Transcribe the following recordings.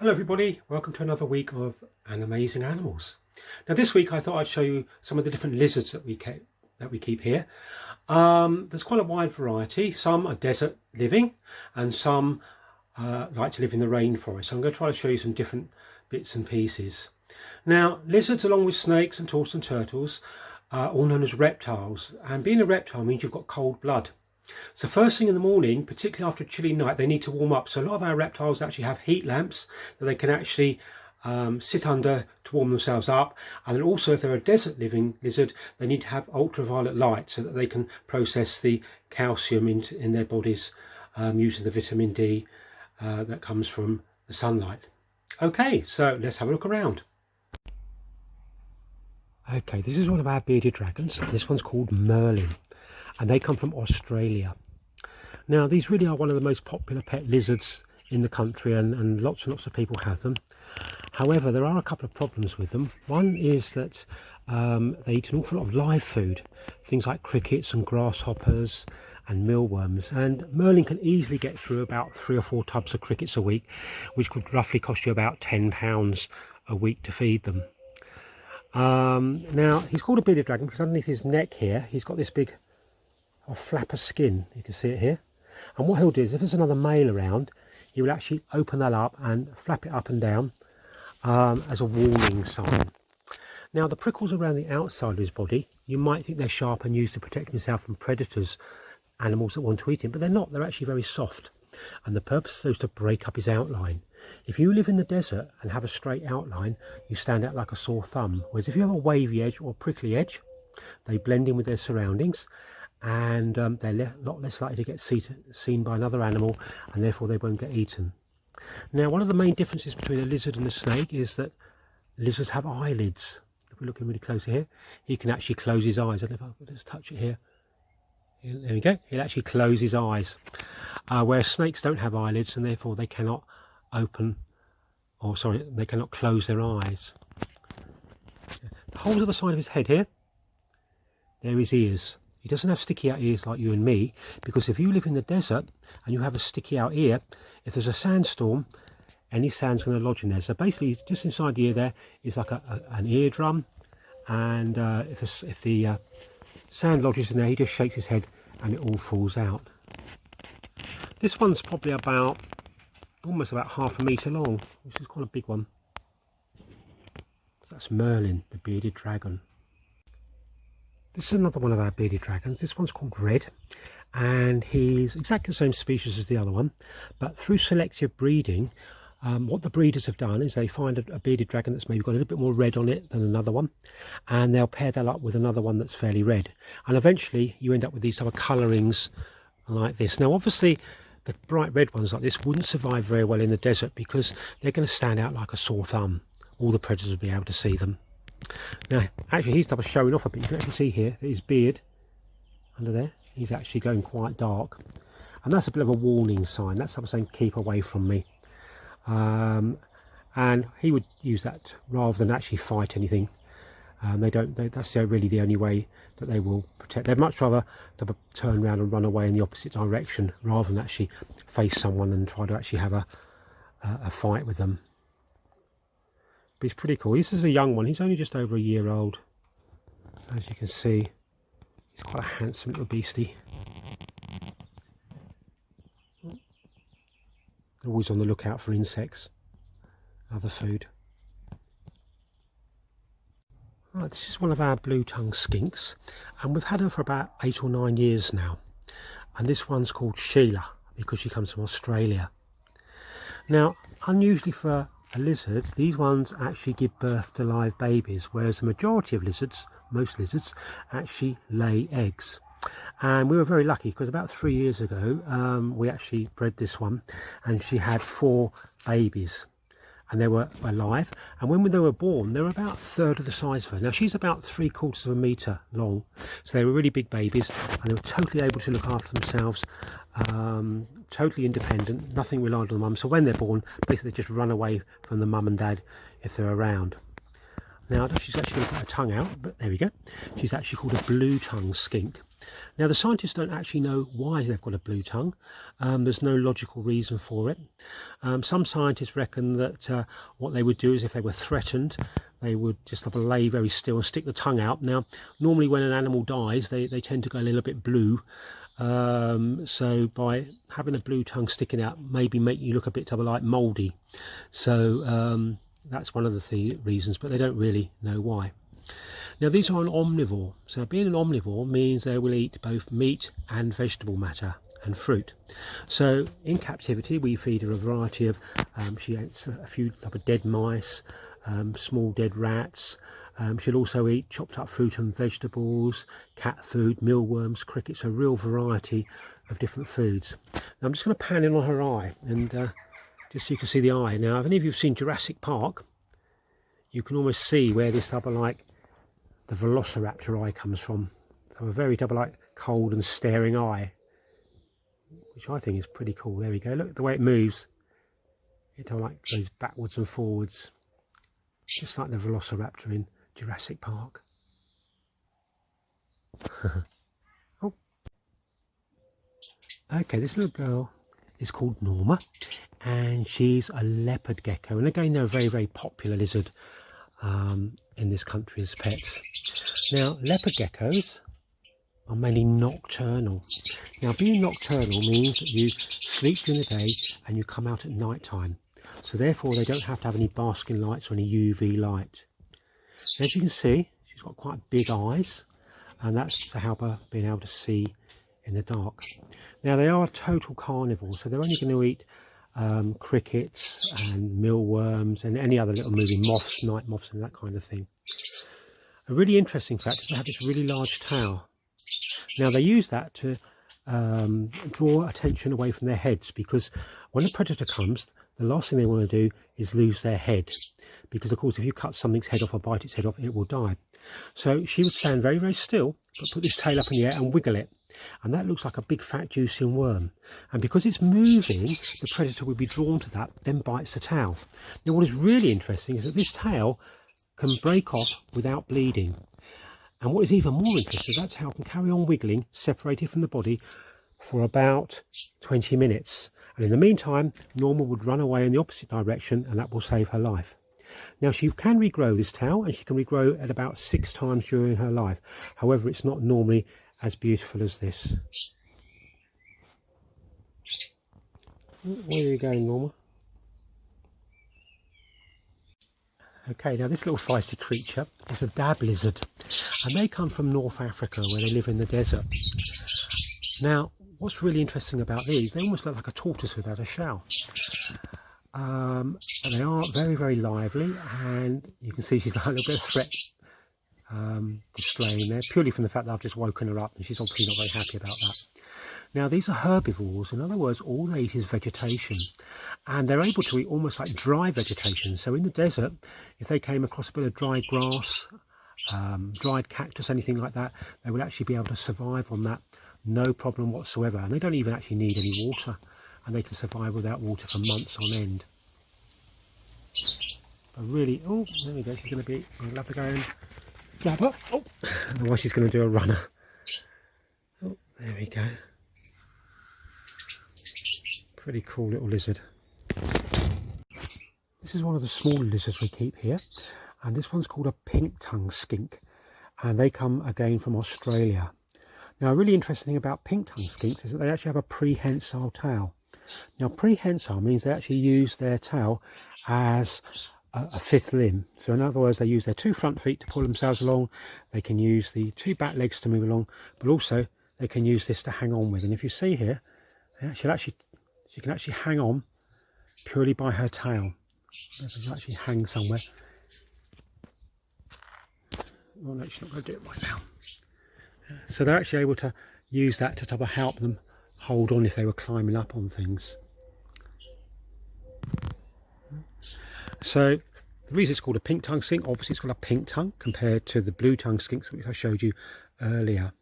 Hello everybody, welcome to another week of Animazing Animals. Now this week I thought I'd show you some of the different lizards that we keep here. There's quite a wide variety. Some are desert living and some like to live in the rainforest. So I'm going to try to show you some different bits and pieces. Now lizards, along with snakes and tortoise and turtles, are all known as reptiles, and being a reptile means you've got cold blood. So first thing in the morning, particularly after a chilly night, they need to warm up. So a lot of our reptiles actually have heat lamps that they can actually sit under to warm themselves up. And then also, if they're a desert living lizard, they need to have ultraviolet light so that they can process the calcium in their bodies using the vitamin D that comes from the sunlight. Okay, so let's have a look around. Okay, this is one of our bearded dragons. This one's called Merlin, and they come from Australia. Now these really are one of the most popular pet lizards in the country, and lots and lots of people have them. However, there are a couple of problems with them. One is that they eat an awful lot of live food, things like crickets and grasshoppers and mealworms, and Merlin can easily get through about 3 or 4 tubs of crickets a week, which could roughly cost you about £10 a week to feed them. Now he's called a bearded dragon because underneath his neck here he's got this big flap of skin. You can see it here, and what he'll do is if there's another male around, he will actually open that up and flap it up and down as a warning sign. Now the prickles around the outside of his body, you might think they're sharp and used to protect himself from predators, animals that want to eat him, but they're not. They're actually very soft, and the purpose is to break up his outline. If you live in the desert and have a straight outline, you stand out like a sore thumb, whereas if you have a wavy edge or prickly edge, they blend in with their surroundings, and they're a lot less likely to get seen by another animal, and therefore they won't get eaten. Now, one of the main differences between a lizard and a snake is that lizards have eyelids. If we're looking really close here, he can actually close his eyes. I don't know if I could just touch it here. There we go. He'll actually close his eyes, whereas snakes don't have eyelids, and therefore they cannot they cannot close their eyes. The holes at the side of his head here, they're his ears. He doesn't have sticky out ears like you and me, because if you live in the desert and you have a sticky out ear, if there's a sandstorm, any sand's going to lodge in there. So basically, just inside the ear there is like an eardrum, and if the sand lodges in there, he just shakes his head and it all falls out. This one's probably almost about ½ a metre long, which is quite a big one. So that's Merlin, the bearded dragon. This is another one of our bearded dragons. This one's called Red, and he's exactly the same species as the other one, but through selective breeding, what the breeders have done is they find a bearded dragon that's maybe got a little bit more red on it than another one, and they'll pair that up with another one that's fairly red, and eventually you end up with these sort of colourings like this. Now obviously the bright red ones like this wouldn't survive very well in the desert because they're going to stand out like a sore thumb. All the predators will be able to see them. Now actually he's double showing off a bit. You can actually see here that his beard under there, he's actually going quite dark, and that's a bit of a warning sign. That's what I'm saying, keep away from me. And he would use that rather than actually fight anything. That's really the only way that they will protect. They'd much rather to turn around and run away in the opposite direction rather than actually face someone and try to actually have a fight with them. But he's pretty cool. This is a young one. He's only just over a year old. As you can see, he's quite a handsome little beastie. Always on the lookout for insects, other food. Right, this is one of our blue-tongued skinks, and we've had her for about 8 or 9 years now. And this one's called Sheila because she comes from Australia. Now, unusually for a lizard, these ones actually give birth to live babies, whereas the majority of lizards, most lizards, actually lay eggs. And we were very lucky because about 3 years ago we actually bred this one, and she had 4 babies, and they were alive, and when they were born they were about 1/3 of the size of her. Now she's about 3/4 of a metre long, so they were really big babies, and they were totally able to look after themselves, totally independent, nothing reliant on the mum. So when they're born, basically they just run away from the mum and dad if they're around. Now she's actually going to put her tongue out, but there we go. She's actually called a blue-tongued skink. Now the scientists don't actually know why they've got a blue tongue. There's no logical reason for it. Some scientists reckon that what they would do is if they were threatened, they would just have to lay very still and stick the tongue out. Now normally when an animal dies, they tend to go a little bit blue. So by having a blue tongue sticking out, maybe make you look a bit like mouldy. So that's one of the reasons, but they don't really know why. Now these are an omnivore, so being an omnivore means they will eat both meat and vegetable matter and fruit. So in captivity we feed her a variety of, she eats a few type of dead mice, small dead rats. She'll also eat chopped up fruit and vegetables, cat food, mealworms, crickets, a real variety of different foods. Now I'm just going to pan in on her eye, and just so you can see the eye. Now if any of you have seen Jurassic Park, you can almost see where this type of like the velociraptor eye comes from. So a very double like cold and staring eye, which I think is pretty cool. There we go, look at the way it moves. It like goes backwards and forwards, just like the velociraptor in Jurassic Park. Oh. Okay, this little girl is called Norma, and she's a leopard gecko, and again they're a very, very popular lizard in this country as pets. Now leopard geckos are mainly nocturnal. Now being nocturnal means that you sleep during the day and you come out at night time, so therefore they don't have to have any basking lights or any UV light. As you can see, she's got quite big eyes, and that's to help her being able to see in the dark. Now they are a total carnivore, so they're only going to eat crickets and mealworms and any other little moving moths, night moths and that kind of thing. A really interesting fact is they have this really large tail. Now they use that to draw attention away from their heads, because when a predator comes, the last thing they want to do is lose their head, because of course if you cut something's head off or bite its head off, it will die. So she would stand very, very still, but put this tail up in the air and wiggle it, and that looks like a big fat juicy worm, and because it's moving, the predator will be drawn to that, then bites the tail. Now what is really interesting is that this tail can break off without bleeding, and what is even more interesting is that tail can carry on wiggling separated from the body for about 20 minutes, and in the meantime Norma would run away in the opposite direction, and that will save her life. Now she can regrow this tail, and she can regrow at about 6 times during her life. However, it's not normally as beautiful as this. Where are you going, Norma? Okay, now this little feisty creature is a dab lizard, and they come from North Africa where they live in the desert. Now what's really interesting about these, they almost look like a tortoise without a shell. And they are very, very lively, and you can see she's got a little bit of threat displaying there, purely from the fact that I've just woken her up, and she's obviously not very happy about that. Now these are herbivores, in other words all they eat is vegetation, and they're able to eat almost like dry vegetation. So in the desert, if they came across a bit of dry grass, dried cactus, anything like that, they would actually be able to survive on that, no problem whatsoever, and they don't even actually need any water, and they can survive without water for months on end. But really, oh, there we go, she's going to be, I'll have to go and grab her. Oh, otherwise she's going to do a runner. Oh, there we go. Pretty cool little lizard. This is one of the smaller lizards we keep here, and this one's called a pink-tongued skink, and they come again from Australia. Now a really interesting thing about pink-tongued skinks is that they actually have a prehensile tail. Now prehensile means they actually use their tail as a fifth limb. So in other words, they use their 2 front feet to pull themselves along, they can use the 2 back legs to move along, but also they can use this to hang on with. And if you see here, she can actually hang on purely by her tail. She can actually hang somewhere. Oh no, she's not going to do it right now. So they're actually able to use that to help them hold on if they were climbing up on things. So the reason it's called a pink-tongued skink, obviously it's got a pink tongue compared to the blue-tongued skinks which I showed you earlier.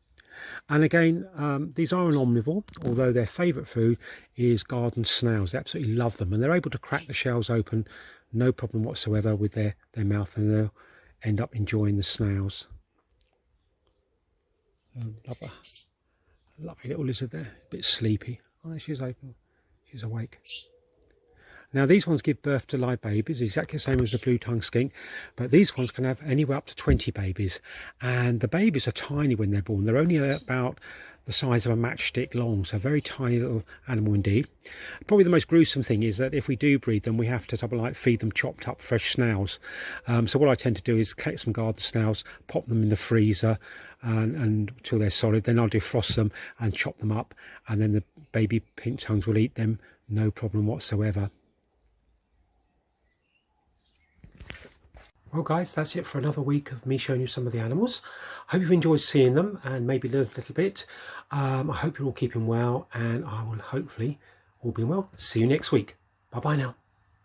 And again, these are an omnivore, although their favourite food is garden snails. They absolutely love them, and they're able to crack the shells open, no problem whatsoever, with their mouth, and they'll end up enjoying the snails. Lovely little lizard there, a bit sleepy. Oh, there she is open. She's awake. Now these ones give birth to live babies, exactly the same as the blue-tongued skink, but these ones can have anywhere up to 20 babies, and the babies are tiny when they're born. They're only about the size of a matchstick long, so a very tiny little animal indeed. Probably the most gruesome thing is that if we do breed them, we have to sort of like feed them chopped up fresh snails. So what I tend to do is collect some garden snails, pop them in the freezer and until they're solid, then I'll defrost them and chop them up, and then the baby pink tongues will eat them, no problem whatsoever. Well guys, that's it for another week of me showing you some of the animals. I hope you've enjoyed seeing them and maybe learned a little bit. I hope you're all keeping well, and I will hopefully all be well. See you next week. Bye bye now.